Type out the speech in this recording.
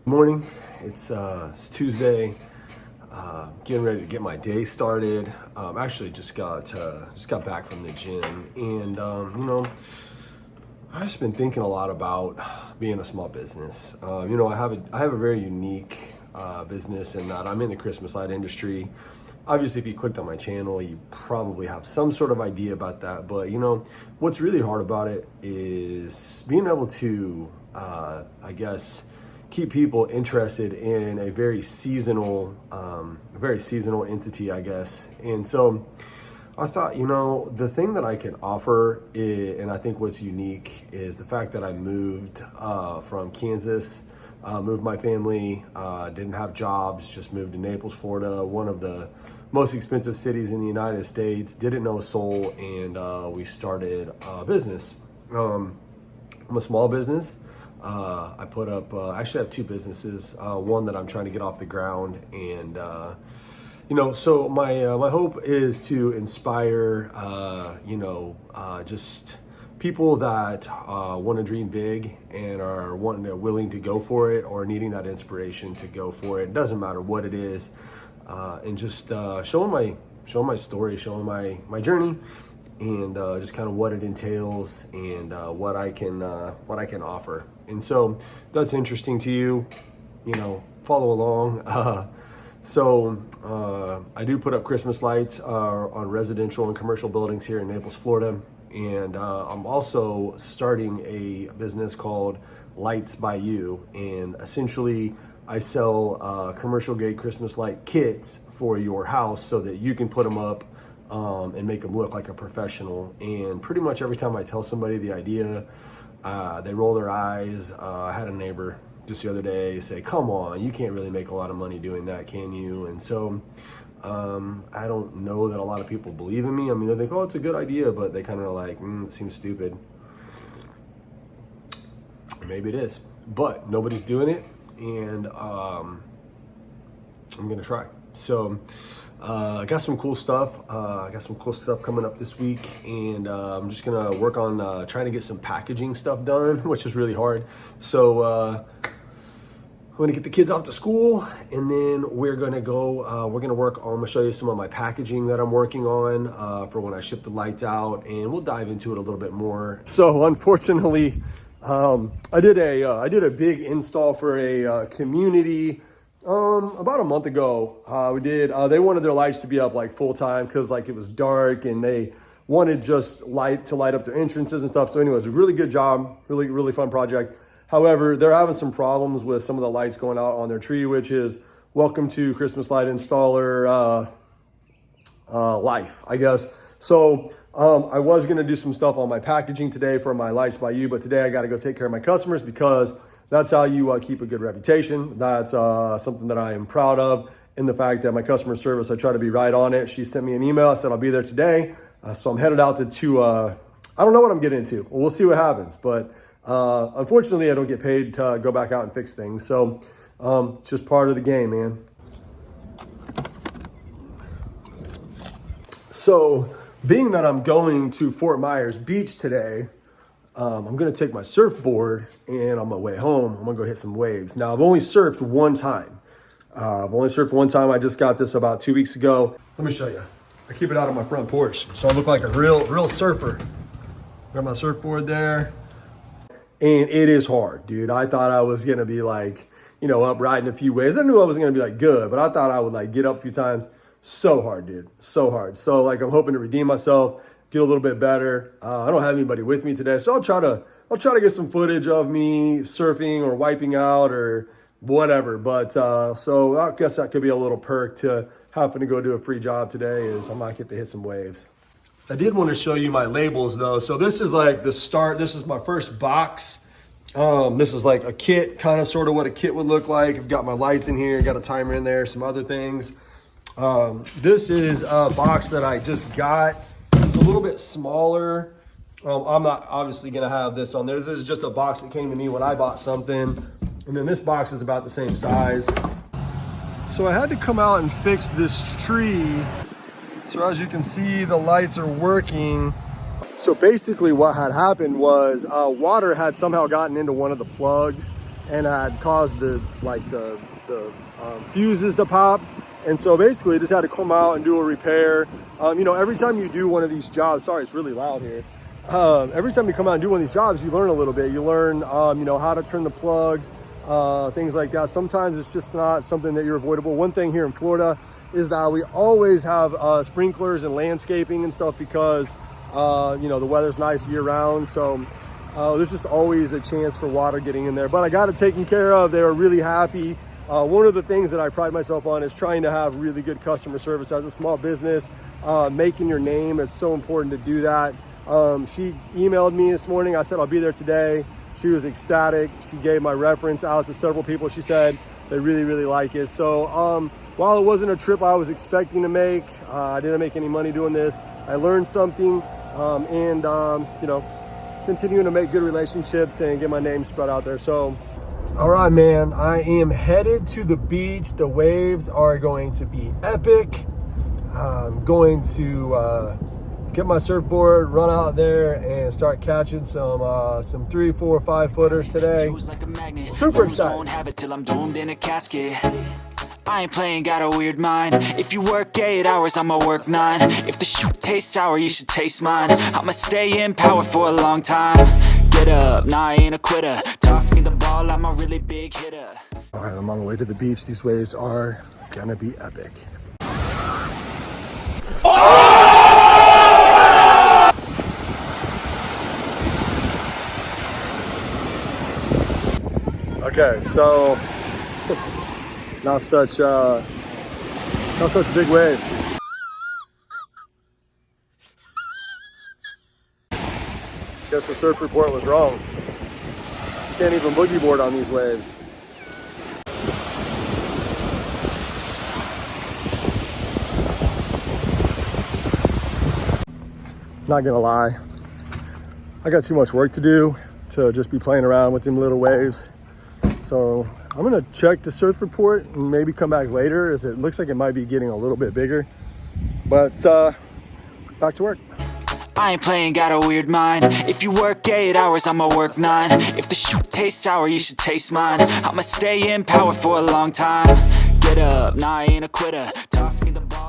Morning. It's Tuesday. Getting ready to get my day started. Actually, just got back from the gym, and I've just been thinking a lot about being a small business. I have a very unique business in that I'm in the Christmas light industry. Obviously, if you clicked on my channel, you probably have some sort of idea about that. But what's really hard about it is being able to, keep people interested in a very seasonal entity, I guess. And so I thought, the thing that I can offer and I think what's unique is the fact that I moved from Kansas, moved my family, didn't have jobs, just moved to Naples, Florida, one of the most expensive cities in the United States, didn't know a soul, and we started a business. I'm a small business. I put up, actually I have two businesses, one that I'm trying to get off the ground. And, so my hope is to inspire, just people that want to dream big and are willing to go for it or needing that inspiration to go for it. It doesn't matter what it is. And just showing my story, showing my journey, and just kind of what it entails and what I can offer. And so if that's interesting to you, follow along. So I do put up Christmas lights on residential and commercial buildings here in Naples, Florida. And I'm also starting a business called Lights by You. And essentially I sell commercial grade Christmas light kits for your house so that you can put them up and make them look like a professional. And pretty much every time I tell somebody the idea, they roll their eyes. I had a neighbor just the other day say, "Come on, you can't really make a lot of money doing that, can you?" And so I don't know that a lot of people believe in me. I mean, they think, "Oh, it's a good idea," but they kind of like, it seems stupid. Maybe it is, but nobody's doing it, and I'm gonna try. So I got some cool stuff. Coming up this week, and I'm just gonna work on trying to get some packaging stuff done, which is really hard. So I'm gonna get the kids off to school, and then we're gonna go. I'm gonna show you some of my packaging that I'm working on for when I ship the lights out, and we'll dive into it a little bit more. So unfortunately, I did a big install for a community. About a month ago, they wanted their lights to be up like full time because like it was dark and they wanted just light to light up their entrances and stuff. So anyways, a really good job, really, really fun project. However, they're having some problems with some of the lights going out on their tree, which is welcome to Christmas light installer life, I guess. So I was going to do some stuff on my packaging today for my Lights by You, but today I got to go take care of my customers because that's how you keep a good reputation. That's something that I am proud of. In the fact that my customer service, I try to be right on it. She sent me an email. I said, I'll be there today. So I'm headed out to I don't know what I'm getting into. We'll see what happens. But unfortunately, I don't get paid to go back out and fix things. So it's just part of the game, man. So being that I'm going to Fort Myers Beach today, I'm going to take my surfboard, and on my way home, I'm going to go hit some waves. Now, I've only surfed one time. I just got this about 2 weeks ago. Let me show you. I keep it out on my front porch, so I look like a real surfer. Got my surfboard there. And it is hard, dude. I thought I was going to be like, up riding a few waves. I knew I wasn't going to be like good, but I thought I would like get up a few times. So hard, dude. So hard. So like I'm hoping to redeem myself, get a little bit better. I don't have anybody with me today, so I'll try to get some footage of me surfing or wiping out or whatever. But so I guess that could be a little perk to having to go do a free job today is I might get to hit some waves. I did want to show you my labels though. So this is like the start. This is my first box. This is like a kit, kind of sort of what a kit would look like. I've got my lights in here, got a timer in there, some other things. This is a box that I just got. It's a little bit smaller. I'm not obviously gonna have this on there. This is just a box that came to me when I bought something. And then this box is about the same size. So I had to come out and fix this tree. So as you can see, the lights are working. So basically what had happened was water had somehow gotten into one of the plugs and had caused the fuses to pop. And so basically just had to come out and do a repair. You know, every time you do one of these jobs, sorry, it's really loud here. Every time you come out and do one of these jobs, you learn a little bit. You learn, you know, how to turn the plugs, things like that. Sometimes it's just not something that you're avoidable. One thing here in Florida is that we always have sprinklers and landscaping and stuff because, you know, the weather's nice year round. So there's just always a chance for water getting in there. But I got it taken care of. They were really happy. One of the things that I pride myself on is trying to have really good customer service as a small business, making your name. It's so important to do that. She emailed me this morning. I said, I'll be there today. She was ecstatic. She gave my reference out to several people. She said they really, really like it. So while it wasn't a trip I was expecting to make, I didn't make any money doing this. I learned something and, you know, continuing to make good relationships and get my name spread out there. So, all right, man, I am headed to the beach. The waves are going to be epic. I'm going to get my surfboard, run out there and start catching some 3, 4, 5 footers today. Super excited. Have it till I'm doomed in a casket. I ain't playing, got a weird mind. If you work 8 hours, I'ma work 9. If the shoot tastes sour, you should taste mine. I'ma stay in power for a long time. Get up, nah, I ain't a quitter. Toss me the ball, I'm a really big hitter. All right, I'm on the way to the beach. These waves are gonna be epic. Okay, so not such big waves. Guess the surf report was wrong. Can't even boogie board on these waves. Not gonna lie, I got too much work to do to just be playing around with them little waves. So I'm gonna check the surf report and maybe come back later, as it looks like it might be getting a little bit bigger. But back to work. I ain't playing, got a weird mind. If you work 8 hours, I'ma work 9. If the shoot tastes sour, you should taste mine. I'ma stay in power for a long time. Get up, nah, I ain't a quitter. Toss me the ball.